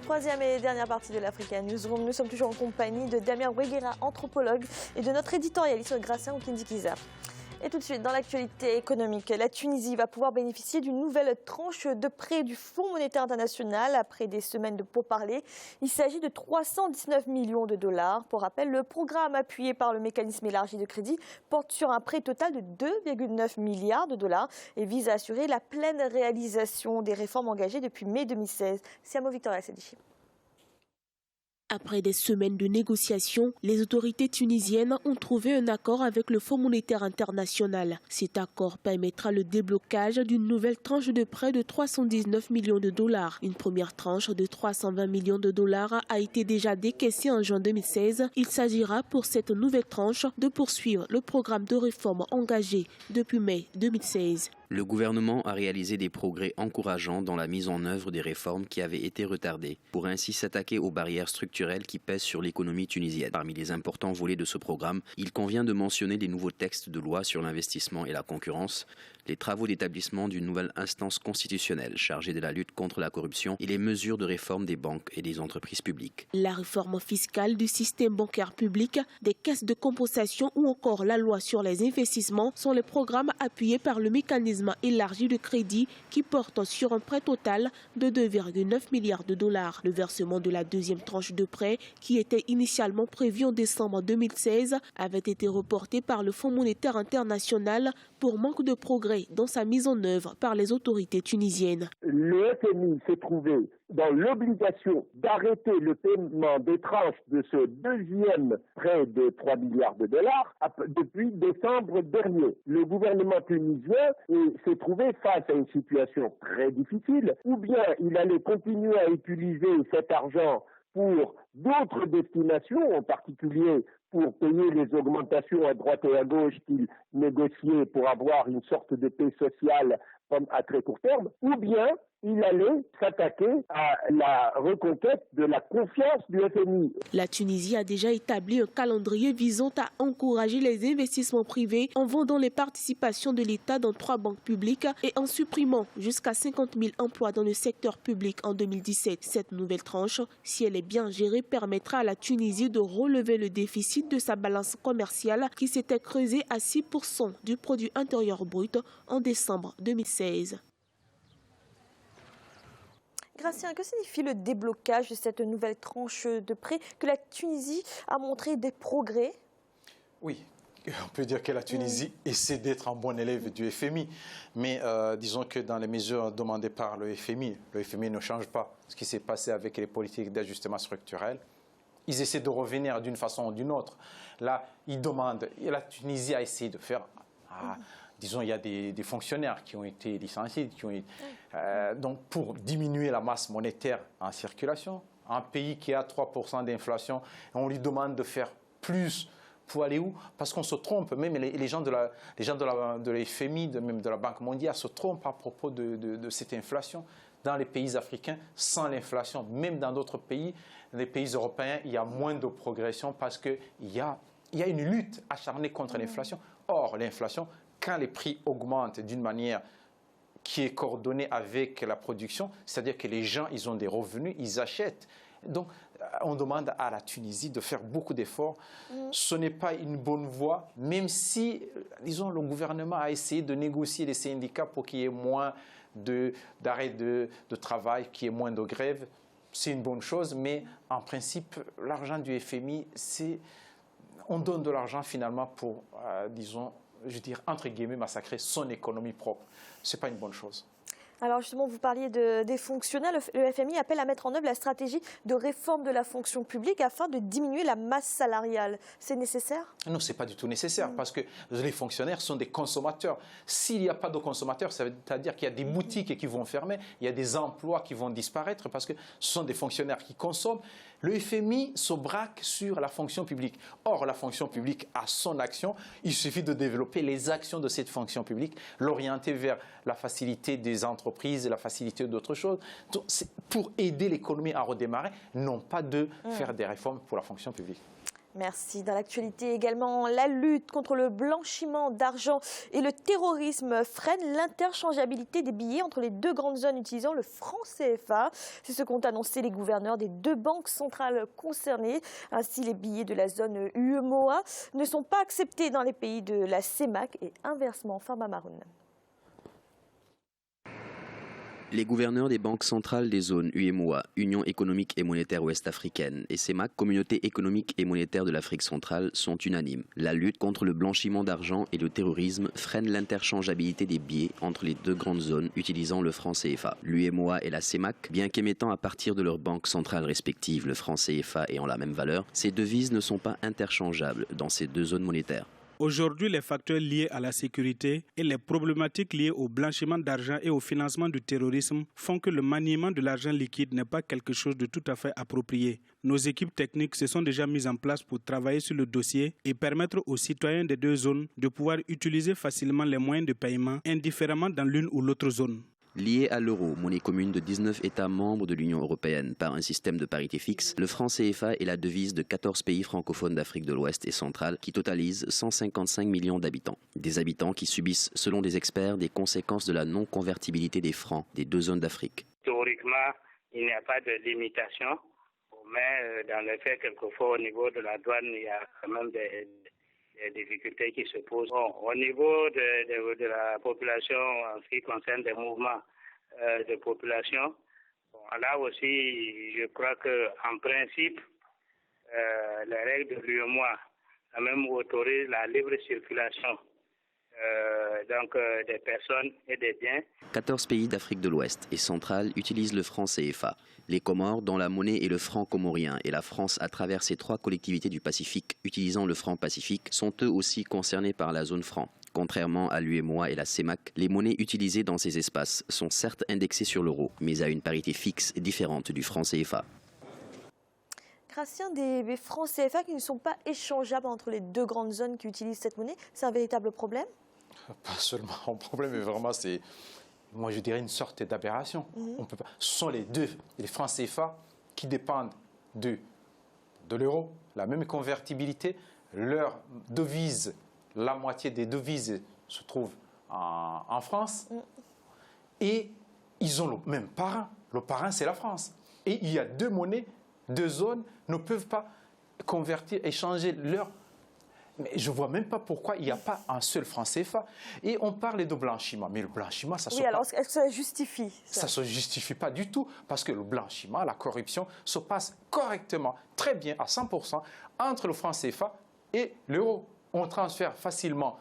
Troisième et dernière partie de l'Africa Newsroom. Nous sommes toujours en compagnie de Damien Bruguera, anthropologue, et de notre éditorialiste Gracien Okindikiza. Et tout de suite, dans l'actualité économique, la Tunisie va pouvoir bénéficier d'une nouvelle tranche de prêt du Fonds monétaire international après des semaines de pourparlers. Il s'agit de 319 millions de dollars. Pour rappel, le programme appuyé par le mécanisme élargi de crédit porte sur un prêt total de 2,9 milliards de dollars et vise à assurer la pleine réalisation des réformes engagées depuis mai 2016. Siamo Victoria Sedichi. Après des semaines de négociations, les autorités tunisiennes ont trouvé un accord avec le Fonds monétaire international. Cet accord permettra le déblocage d'une nouvelle tranche de prêt de 319 millions de dollars. Une première tranche de 320 millions de dollars a été déjà décaissée en juin 2016. Il s'agira pour cette nouvelle tranche de poursuivre le programme de réforme engagé depuis mai 2016. Le gouvernement a réalisé des progrès encourageants dans la mise en œuvre des réformes qui avaient été retardées, pour ainsi s'attaquer aux barrières structurelles qui pèsent sur l'économie tunisienne. Parmi les importants volets de ce programme, il convient de mentionner les nouveaux textes de loi sur l'investissement et la concurrence, les travaux d'établissement d'une nouvelle instance constitutionnelle chargée de la lutte contre la corruption et les mesures de réforme des banques et des entreprises publiques. La réforme fiscale du système bancaire public, des caisses de compensation ou encore la loi sur les investissements sont les programmes appuyés par le mécanisme élargi de crédit qui porte sur un prêt total de 2,9 milliards de dollars. Le versement de la deuxième tranche de prêt, qui était initialement prévu en décembre 2016, avait été reporté par le Fonds monétaire international pour manque de progrès dans sa mise en œuvre par les autorités tunisiennes. Le FMI s'est trouvé dans l'obligation d'arrêter le paiement des tranches de ce deuxième prêt de 3 milliards de dollars depuis décembre dernier. Le gouvernement tunisien s'est trouvé face à une situation très difficile, ou bien il allait continuer à utiliser cet argent pour d'autres destinations, en particulier pour payer les augmentations à droite et à gauche qu'il négociait pour avoir une sorte de paix sociale à très court terme, ou bien il allait s'attaquer à la reconquête de la confiance du FMI. La Tunisie a déjà établi un calendrier visant à encourager les investissements privés en vendant les participations de l'État dans 3 banques publiques et en supprimant jusqu'à 50 000 emplois dans le secteur public en 2017. Cette nouvelle tranche, si elle est bien gérée, permettra à la Tunisie de relever le déficit de sa balance commerciale qui s'était creusé à 6% du produit intérieur brut en décembre 2016. Gracien, que signifie le déblocage de cette nouvelle tranche de prêt que la Tunisie a montré des progrès? Oui, on peut dire que la Tunisie essaie d'être un bon élève du FMI. Mais disons que dans les mesures demandées par le FMI ne change pas ce qui s'est passé avec les politiques d'ajustement structurel. Ils essaient de revenir d'une façon ou d'une autre. Là, ils demandent, et la Tunisie a essayé de faire... Disons, il y a des fonctionnaires qui ont été licenciés, donc pour diminuer la masse monétaire en circulation. Un pays qui a 3% d'inflation, on lui demande de faire plus pour aller où? Parce qu'on se trompe, même les gens de la FMI, même de la Banque mondiale, se trompent à propos de cette inflation. Dans les pays africains, sans l'inflation, même dans d'autres pays, les pays européens, il y a moins de progression parce qu'il y a une lutte acharnée contre l'inflation. Or, l'inflation, quand les prix augmentent d'une manière qui est coordonnée avec la production, c'est-à-dire que les gens, ils ont des revenus, ils achètent. Donc, on demande à la Tunisie de faire beaucoup d'efforts. Ce n'est pas une bonne voie, même si, disons, le gouvernement a essayé de négocier les syndicats pour qu'il y ait moins d'arrêt de travail, qu'il y ait moins de grève. C'est une bonne chose, mais en principe, l'argent du FMI, on donne de l'argent finalement pour, disons, je veux dire, entre guillemets, massacrer son économie propre. Ce n'est pas une bonne chose. Alors justement, vous parliez des fonctionnaires. Le FMI appelle à mettre en œuvre la stratégie de réforme de la fonction publique afin de diminuer la masse salariale. C'est nécessaire? Non, ce n'est pas du tout nécessaire parce que les fonctionnaires sont des consommateurs. S'il n'y a pas de consommateurs, ça veut dire qu'il y a des boutiques qui vont fermer, il y a des emplois qui vont disparaître parce que ce sont des fonctionnaires qui consomment. Le FMI se braque sur la fonction publique. Or, la fonction publique a son action. Il suffit de développer les actions de cette fonction publique, l'orienter vers la facilité des entreprises, la facilité d'autres choses. Donc, c'est pour aider l'économie à redémarrer, non pas de faire des réformes pour la fonction publique. Merci. Dans l'actualité également, la lutte contre le blanchiment d'argent et le terrorisme freine l'interchangeabilité des billets entre les deux grandes zones utilisant le franc CFA. C'est ce qu'ont annoncé les gouverneurs des deux banques centrales concernées. Ainsi, les billets de la zone UEMOA ne sont pas acceptés dans les pays de la CEMAC et inversement. Farba Maroun. Les gouverneurs des banques centrales des zones UEMOA, Union économique et monétaire ouest-africaine, et CEMAC, Communauté économique et monétaire de l'Afrique centrale, sont unanimes. La lutte contre le blanchiment d'argent et le terrorisme freine l'interchangeabilité des billets entre les deux grandes zones utilisant le franc CFA. L'UEMOA et la CEMAC, bien qu'émettant à partir de leurs banques centrales respectives le franc CFA ayant la même valeur, ces devises ne sont pas interchangeables dans ces deux zones monétaires. Aujourd'hui, les facteurs liés à la sécurité et les problématiques liées au blanchiment d'argent et au financement du terrorisme font que le maniement de l'argent liquide n'est pas quelque chose de tout à fait approprié. Nos équipes techniques se sont déjà mises en place pour travailler sur le dossier et permettre aux citoyens des deux zones de pouvoir utiliser facilement les moyens de paiement indifféremment dans l'une ou l'autre zone. Lié à l'euro, monnaie commune de 19 États membres de l'Union européenne par un système de parité fixe, le franc CFA est la devise de 14 pays francophones d'Afrique de l'Ouest et centrale qui totalisent 155 millions d'habitants. Des habitants qui subissent, selon des experts, des conséquences de la non-convertibilité des francs des deux zones d'Afrique. Théoriquement, il n'y a pas de limitation, mais dans les faits, quelquefois, au niveau de la douane, il y a quand même des difficultés qui se posent. Au niveau de la population, en ce qui concerne des mouvements de population, là aussi, je crois qu'en principe, les règles de l'UEMOA quand même autorisent la libre circulation des personnes et des biens. 14 pays d'Afrique de l'Ouest et centrale utilisent le franc CFA. Les Comores, dont la monnaie est le franc comorien, et la France à travers ces trois collectivités du Pacifique utilisant le franc pacifique, sont eux aussi concernés par la zone franc. Contrairement à l'UEMOA et la CEMAC, les monnaies utilisées dans ces espaces sont certes indexées sur l'euro, mais à une parité fixe différente du franc CFA. Gracien, des francs CFA qui ne sont pas échangeables entre les deux grandes zones qui utilisent cette monnaie, c'est un véritable problème? Pas seulement un problème, mais vraiment c'est, moi je dirais, une sorte d'aberration. On peut pas. Ce sont les francs CFA qui dépendent de l'euro, la même convertibilité. Leur devise, la moitié des devises se trouve en France. Et ils ont le même parrain. Le parrain, c'est la France. Et il y a deux monnaies, deux zones ne peuvent pas convertir, échanger leur... Mais je ne vois même pas pourquoi il n'y a pas un seul franc CFA. Et on parle de blanchiment. Mais le blanchiment, ça se... Oui, alors est-ce que ça justifie ça ne se justifie pas du tout. Parce que le blanchiment, la corruption, se passe correctement, très bien, à 100%, entre le franc CFA et l'euro. On transfère facilement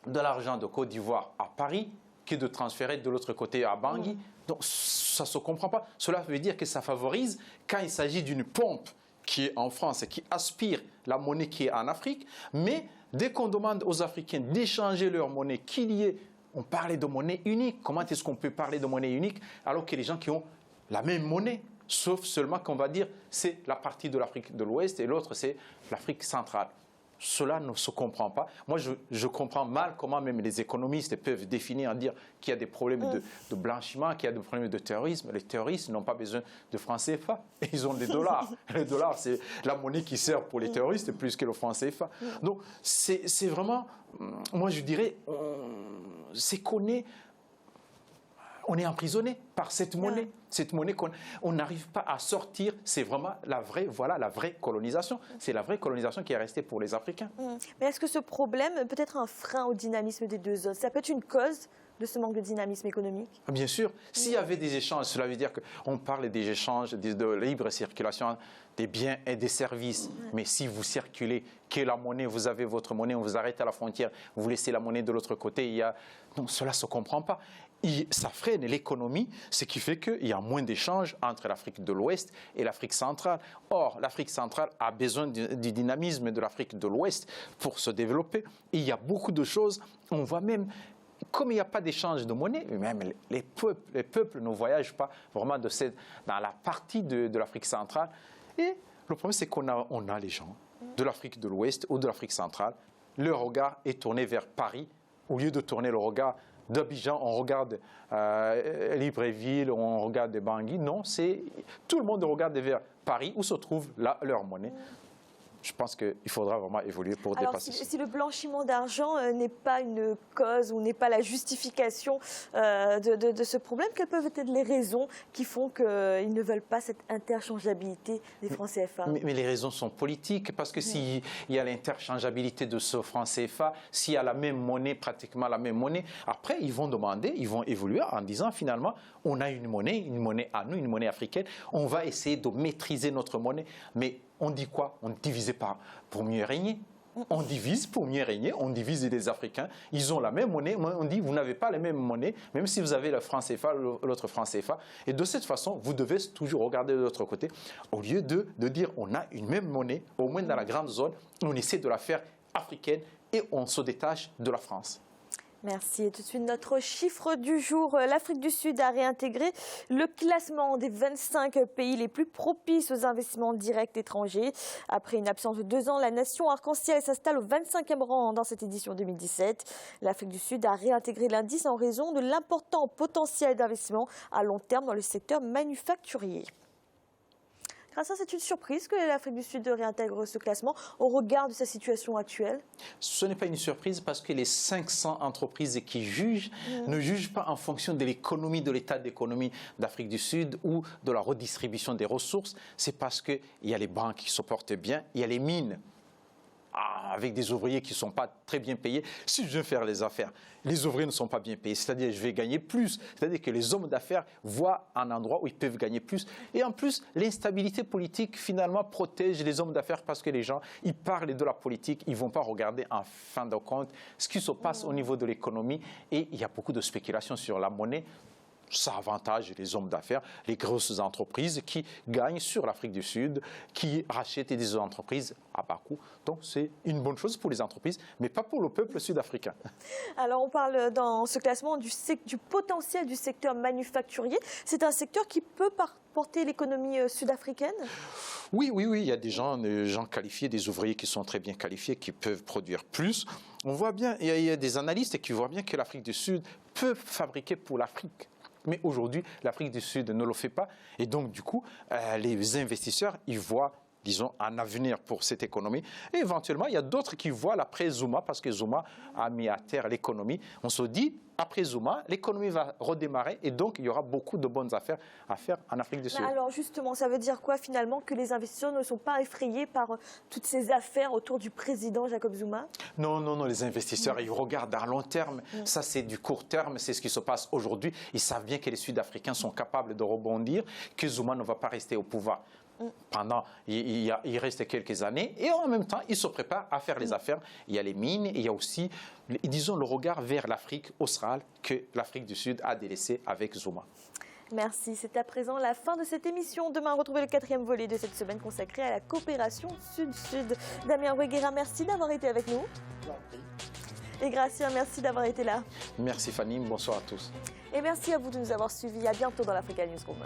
de l'argent de Côte d'Ivoire à Paris que de transférer de l'autre côté à Bangui. Donc ça ne se comprend pas. Cela veut dire que ça favorise quand il s'agit d'une pompe qui est en France et qui aspire la monnaie qui est en Afrique. Mais dès qu'on demande aux Africains d'échanger leur monnaie, qu'il y ait, on parlait de monnaie unique. Comment est-ce qu'on peut parler de monnaie unique alors que les gens qui ont la même monnaie, sauf seulement qu'on va dire c'est la partie de l'Afrique de l'Ouest et l'autre c'est l'Afrique centrale. Cela ne se comprend pas. Moi, je comprends mal comment même les économistes peuvent définir, dire qu'il y a des problèmes de blanchiment, qu'il y a des problèmes de terrorisme. Les terroristes n'ont pas besoin de francs CFA. Ils ont des dollars. Les dollars, c'est la monnaie qui sert pour les terroristes plus que le franc CFA. Donc, c'est vraiment, moi je dirais, c'est qu'on est... On est emprisonné par cette monnaie. Cette monnaie qu'on n'arrive pas à sortir. C'est vraiment la vraie colonisation. C'est la vraie colonisation qui est restée pour les Africains. Mais est-ce que ce problème peut être un frein au dynamisme des deux zones? Ça peut être une cause de ce manque de dynamisme économique? Bien sûr. S'il y avait des échanges, cela veut dire qu'on parle des échanges de libre circulation des biens et des services. Mais si vous circulez, que la monnaie, vous avez votre monnaie, on vous arrête à la frontière, vous laissez la monnaie de l'autre côté, donc cela ne se comprend pas. Ça freine l'économie, ce qui fait qu'il y a moins d'échanges entre l'Afrique de l'Ouest et l'Afrique centrale. Or, l'Afrique centrale a besoin du dynamisme de l'Afrique de l'Ouest pour se développer. Et il y a beaucoup de choses, on voit même, comme il n'y a pas d'échange de monnaie, même les peuples ne voyagent pas vraiment dans la partie de l'Afrique centrale. Et le problème, c'est qu'on a les gens de l'Afrique de l'Ouest ou de l'Afrique centrale, leur regard est tourné vers Paris, au lieu de tourner le regard d'Abidjan, on regarde Libreville, on regarde Bangui. Non, tout le monde regarde vers Paris où se trouve leur monnaie. je pense qu'il faudra vraiment évoluer pour Alors, dépasser ça. si le blanchiment d'argent n'est pas une cause ou n'est pas la justification de ce problème, quelles peuvent être les raisons qui font qu'ils ne veulent pas cette interchangeabilité des francs CFA? Mais les raisons sont politiques, parce que s'il y a l'interchangeabilité de ce franc CFA, s'il y a la même monnaie, pratiquement la même monnaie, après ils vont demander, ils vont évoluer en disant finalement, on a une monnaie à nous, une monnaie africaine, on va essayer de maîtriser notre monnaie, mais on dit quoi? On divise pour mieux régner. On divise pour mieux régner, on divise les Africains, ils ont la même monnaie, on dit vous n'avez pas la même monnaie, même si vous avez le franc CFA, l'autre franc CFA, et de cette façon, vous devez toujours regarder de l'autre côté, au lieu de dire on a une même monnaie, au moins dans la grande zone, on essaie de la faire africaine et on se détache de la France. Merci. Et tout de suite, notre chiffre du jour. L'Afrique du Sud a réintégré le classement des 25 pays les plus propices aux investissements directs étrangers. Après une absence de 2 ans, la nation arc-en-ciel s'installe au 25e rang dans cette édition 2017. L'Afrique du Sud a réintégré l'indice en raison de l'important potentiel d'investissement à long terme dans le secteur manufacturier. Grâce, c'est une surprise que l'Afrique du Sud réintègre ce classement au regard de sa situation actuelle? Ce n'est pas une surprise parce que les 500 entreprises qui jugent ne jugent pas en fonction de l'économie, de l'état d'économie d'Afrique du Sud ou de la redistribution des ressources. C'est parce qu'il y a les banques qui se portent bien, il y a les mines avec des ouvriers qui ne sont pas très bien payés. Si je veux faire les affaires, les ouvriers ne sont pas bien payés, c'est-à-dire je vais gagner plus. C'est-à-dire que les hommes d'affaires voient un endroit où ils peuvent gagner plus. Et en plus, l'instabilité politique, finalement, protège les hommes d'affaires parce que les gens, ils parlent de la politique, ils ne vont pas regarder en fin de compte ce qui se passe au niveau de l'économie. Et il y a beaucoup de spéculation sur la monnaie. Ça avantage les hommes d'affaires, les grosses entreprises qui gagnent sur l'Afrique du Sud, qui rachètent des entreprises à bas coût. Donc c'est une bonne chose pour les entreprises, mais pas pour le peuple sud-africain. Alors on parle dans ce classement du potentiel du secteur manufacturier. C'est un secteur qui peut porter l'économie sud-africaine? Oui, il y a des gens qualifiés, des ouvriers qui sont très bien qualifiés, qui peuvent produire plus. On voit bien, il y a des analystes qui voient bien que l'Afrique du Sud peut fabriquer pour l'Afrique. Mais aujourd'hui, l'Afrique du Sud ne le fait pas. Et donc, du coup, les investisseurs, ils voient, disons, un avenir pour cette économie. Et éventuellement, il y a d'autres qui voient l'après Zuma, parce que Zuma a mis à terre l'économie. On se dit, après Zuma, l'économie va redémarrer et donc il y aura beaucoup de bonnes affaires à faire en Afrique du Sud. Alors justement, ça veut dire quoi finalement? Que les investisseurs ne sont pas effrayés par toutes ces affaires autour du président Jacob Zuma? Non, les investisseurs, ils regardent à long terme. Ça, c'est du court terme, c'est ce qui se passe aujourd'hui. Ils savent bien que les Sud-Africains sont capables de rebondir, que Zuma ne va pas rester au pouvoir. Il reste quelques années et en même temps, ils se préparent à faire les affaires. Il y a les mines, il y a aussi, disons, le regard vers l'Afrique australe que l'Afrique du Sud a délaissé avec Zuma. Merci. C'est à présent la fin de cette émission. Demain, retrouvez le 4e volet de cette semaine consacrée à la coopération Sud-Sud. Damien Weguera, merci d'avoir été avec nous. Et Gracien, merci d'avoir été là. Merci Fanny, bonsoir à tous. Et merci à vous de nous avoir suivis. À bientôt dans l'Africa Newsroom.